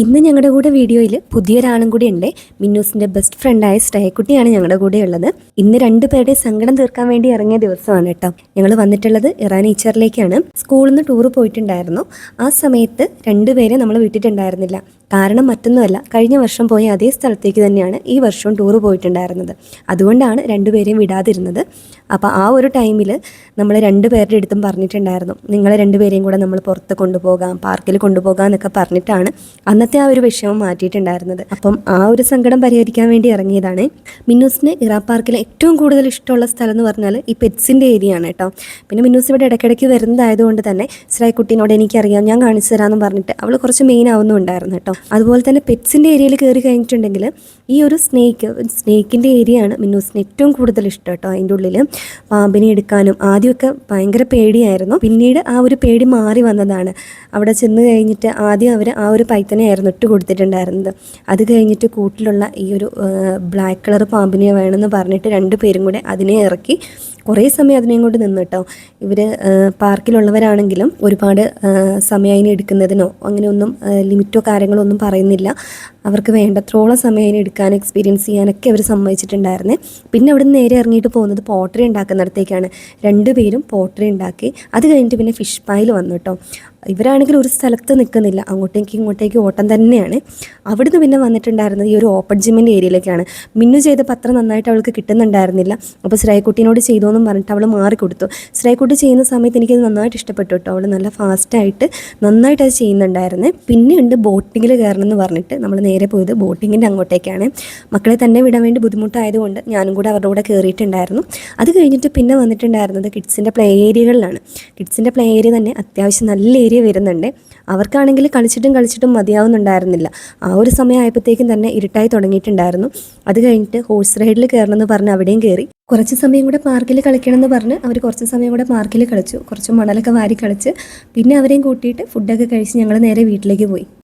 ഇന്ന് ഞങ്ങളുടെ കൂടെ വീഡിയോയിൽ പുതിയൊരാളും കൂടി ഉണ്ട്. മിന്നൂസിൻ്റെ ബെസ്റ്റ് ഫ്രണ്ടായ ശ്രേയക്കുട്ടിയാണ് ഞങ്ങളുടെ കൂടെ ഉള്ളത്. ഇന്ന് രണ്ടുപേരുടെ സങ്കടം തീർക്കാൻ വേണ്ടി ഇറങ്ങിയ ദിവസമാണ് കേട്ടോ. ഞങ്ങൾ വന്നിട്ടുള്ളത് ഇറാൻ ഈച്ചറിലേക്കാണ്. സ്കൂളിൽ നിന്ന് ടൂർ പോയിട്ടുണ്ടായിരുന്നു. ആ സമയത്ത് രണ്ടുപേരെ നമ്മൾ വിട്ടിട്ടുണ്ടായിരുന്നില്ല. കാരണം മറ്റൊന്നുമല്ല, കഴിഞ്ഞ വർഷം പോയ അതേ സ്ഥലത്തേക്ക് തന്നെയാണ് ഈ വർഷവും ടൂർ പോയിട്ടുണ്ടായിരുന്നത്. അതുകൊണ്ടാണ് രണ്ടുപേരെയും വിടാതിരുന്നത്. അപ്പോൾ ആ ഒരു ടൈമിൽ നമ്മൾ രണ്ടുപേരുടെ അടുത്തും പറഞ്ഞിട്ടുണ്ടായിരുന്നു, നിങ്ങളെ രണ്ടുപേരെയും കൂടെ നമ്മൾ പുറത്ത് കൊണ്ടുപോകാം, പാർക്കിൽ കൊണ്ടുപോകാം എന്നൊക്കെ പറഞ്ഞിട്ടാണ് അന്നത്തെ ആ ഒരു വിഷമം മാറ്റിയിട്ടുണ്ടായിരുന്നത്. അപ്പം ആ ഒരു സങ്കടം പരിഹരിക്കാൻ വേണ്ടി ഇറങ്ങിയതാണ്. മിന്നൂസിന് ഇറാ പാർക്കിലെ ഏറ്റവും കൂടുതൽ ഇഷ്ടമുള്ള സ്ഥലം എന്ന് പറഞ്ഞാൽ ഈ പെറ്റ്സിൻ്റെ ഏരിയ ആണ് കേട്ടോ. പിന്നെ മിന്നൂസ് ഇവിടെ ഇടയ്ക്കിടയ്ക്ക് വരുന്നതായതുകൊണ്ട് തന്നെ ശ്രേയക്കുട്ടീനോട് എനിക്കറിയാം, ഞാൻ കാണിച്ചു തരാമെന്ന് പറഞ്ഞിട്ട് അവൾ കുറച്ച് മെയിൻ ആവുന്നുണ്ടായിരുന്നു കേട്ടോ. അതുപോലെ തന്നെ പെറ്റ്സിൻ്റെ ഏരിയയിൽ കയറി കഴിഞ്ഞിട്ടുണ്ടെങ്കിൽ ഈ ഒരു സ്നേക്കിൻ്റെ ഏരിയയാണ് മിന്നൂസിന് ഏറ്റവും കൂടുതൽ ഇഷ്ടം കേട്ടോ. അതിൻ്റെ ഉള്ളിൽ പാമ്പിനെ എടുക്കാനും ആദ്യമൊക്കെ ഭയങ്കര പേടിയായിരുന്നു. പിന്നീട് ആ ഒരു പേടി മാറി വന്നതാണ്. അവിടെ ചെന്ന് കഴിഞ്ഞിട്ട് ആദ്യം അവർ ആ ഒരു പൈത്തനെയായിരുന്നു ഇട്ട് കൊടുത്തിട്ടുണ്ടായിരുന്നത്. അത് കഴിഞ്ഞിട്ട് കൂട്ടിലുള്ള ഈ ഒരു ബ്ലാക്ക് കളർ പാമ്പിനെ വേണമെന്ന് പറഞ്ഞിട്ട് രണ്ടുപേരും കൂടെ അതിനെ ഇറക്കി കുറേ സമയം അതിനെയും കൊണ്ട് നിന്ന് കേട്ടോ. ഇവർ പാർക്കിലുള്ളവരാണെങ്കിലും ഒരുപാട് സമയം അതിനെ എടുക്കുന്നതിനോ അങ്ങനെയൊന്നും ലിമിറ്റോ കാര്യങ്ങളോ ഒന്നും പറയുന്നില്ല. അവർക്ക് വേണ്ടത്രോളം സമയം അതിനെ എടുക്കാനും എക്സ്പീരിയൻസ് ചെയ്യാനൊക്കെ അവർ സമ്മതിച്ചിട്ടുണ്ടായിരുന്നേ. പിന്നെ അവിടെ നിന്ന് നേരെ ഇറങ്ങിയിട്ട് പോകുന്നത് പോട്ടറി ഉണ്ടാക്കുന്നിടത്തേക്കാണ്. രണ്ടുപേരും പോട്ടറി ഉണ്ടാക്കി. അത് കഴിഞ്ഞിട്ട് പിന്നെ ഫിഷ് പായിൽ വന്നു കേട്ടോ. ഇവരാണെങ്കിൽ ഒരു സ്ഥലത്ത് നിൽക്കുന്നില്ല, ഇങ്ങോട്ടേക്ക് ഓട്ടം തന്നെയാണ്. അവിടുന്ന് പിന്നെ വന്നിട്ടുണ്ടായിരുന്നത് ഈ ഒരു ഓപ്പൺ ജിമ്മിൻ്റെ ഏരിയയിലേക്കാണ്. മിന്നു ചെയ്തപ്പോൾ അത്ര നന്നായിട്ട് അവൾക്ക് കിട്ടുന്നുണ്ടായിരുന്നില്ല. അപ്പോൾ ശ്രേയക്കുട്ടീനോട് ചെയ്തു എന്നും പറഞ്ഞിട്ട് അവൾ മാറിക്കൊടുത്തു. ശ്രേയക്കുട്ടി ചെയ്യുന്ന സമയത്ത് എനിക്കത് നന്നായിട്ട് ഇഷ്ടപ്പെട്ടു കേട്ടോ. അവൾ നല്ല ഫാസ്റ്റായിട്ട് നന്നായിട്ട് അത് ചെയ്യുന്നുണ്ടായിരുന്നു. പിന്നെ ഉണ്ട് ബോട്ടിങ്ങിൽ കയറണം എന്ന് പറഞ്ഞിട്ട് നമ്മൾ നേരെ പോയത് ബോട്ടിങ്ങിൻ്റെ അങ്ങോട്ടേക്കാണ്. മക്കളെ തന്നെ വിടാൻ വേണ്ടി ബുദ്ധിമുട്ടായതുകൊണ്ട് ഞാനും കൂടെ അവരുടെ കൂടെ കയറിയിട്ടുണ്ടായിരുന്നു. അത് കഴിഞ്ഞിട്ട് പിന്നെ വന്നിട്ടുണ്ടായിരുന്നത് കിഡ്സിൻ്റെ പ്ലേ ഏരിയകളിലാണ്. കിഡ്സിൻ്റെ പ്ലേ ഏരിയ തന്നെ അത്യാവശ്യം നല്ല ഏരിയ വരുന്നുണ്ട്. അവർക്കാണെങ്കിൽ കളിച്ചിട്ടും മതിയാവുന്നുണ്ടായിരുന്നില്ല. ആ ഒരു സമയമായപ്പോഴത്തേക്കും തന്നെ ഇരുട്ടായി തുടങ്ങിയിട്ടുണ്ടായിരുന്നു. അത് കഴിഞ്ഞിട്ട് ഹോഴ്സ് റൈഡിൽ കയറണമെന്ന് പറഞ്ഞ് അവിടെയും കയറി. കുറച്ച് സമയം കൂടെ പാർക്കിൽ കളിക്കണം എന്ന് പറഞ്ഞ് അവർ കുറച്ച് സമയം കൂടെ പാർക്കിൽ കളിച്ചു. കുറച്ച് മണലൊക്കെ വാരി കളിച്ച് പിന്നെ അവരെയും കൂട്ടിയിട്ട് ഫുഡൊക്കെ കഴിച്ച് ഞങ്ങൾ നേരെ വീട്ടിലേക്ക് പോയി.